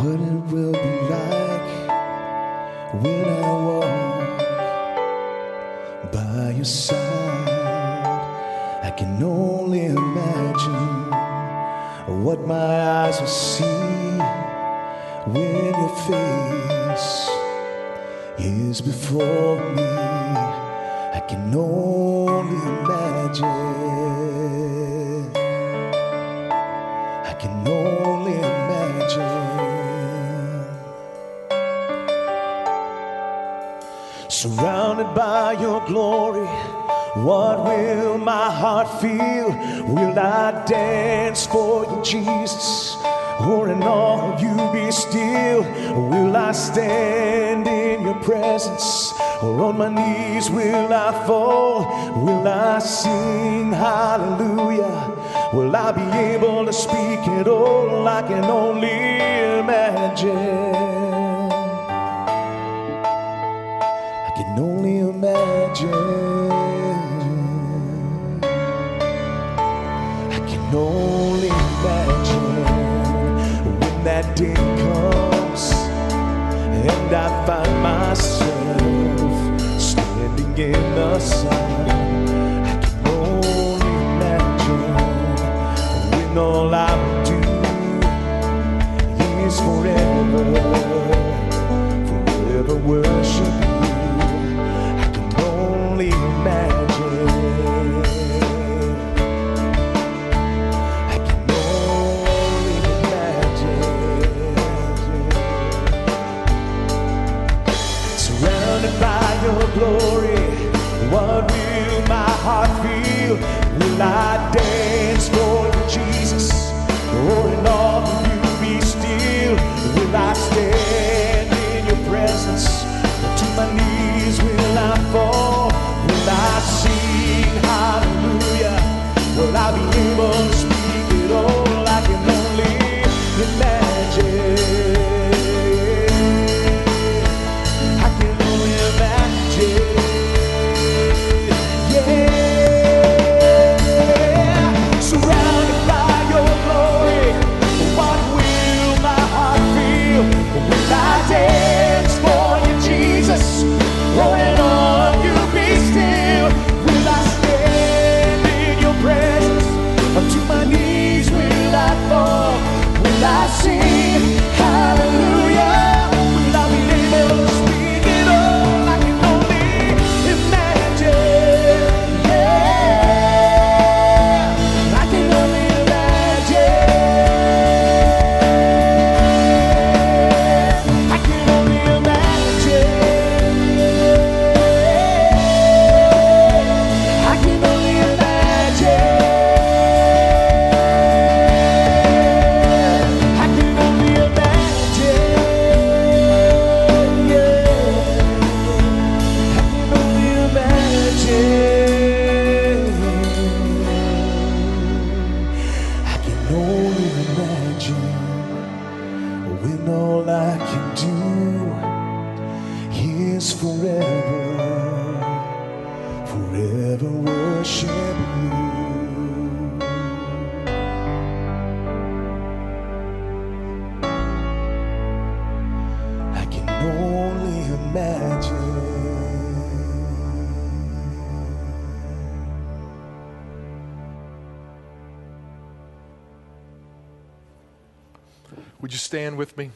what it will be like when I walk by your side. I can only imagine what my eyes will see when your face is before me. I can only imagine. I can only imagine. Surrounded by your glory, what will my heart feel? Will I dance for you, Jesus? Or in all of you be still? Will I stand in your presence? Or on my knees will I fall? Will I sing hallelujah? Will I be able to speak it all? I can only imagine. I can only imagine. I can only imagine when that day comes and I find myself standing in the sun. I can only imagine when all I will do is forever, forever worship you. I can only imagine. I can only imagine. Surrounded by your glory, what will my heart feel? Will I dance for you, Jesus? Or in all of you be still? Will I stand in your presence? Or to my knees will I fall? Will I sing hallelujah? Will I be able to speak it all? I can only imagine. I can only imagine. Yeah. Surrounded by your glory, what will my heart feel? Will I dance for you, Jesus? Or in all of you be still? Will I stand in your presence? Up to my knees will I fall? Will I sing hallelujah? Will I be able to speak it all? I can only imagine. Yeah, I can only imagine. I can only imagine. I can only imagine. I can only imagine. Yeah. I can only imagine. I can only imagine when all I can do is forever, forever worship you. I can only imagine. Would you stand with me?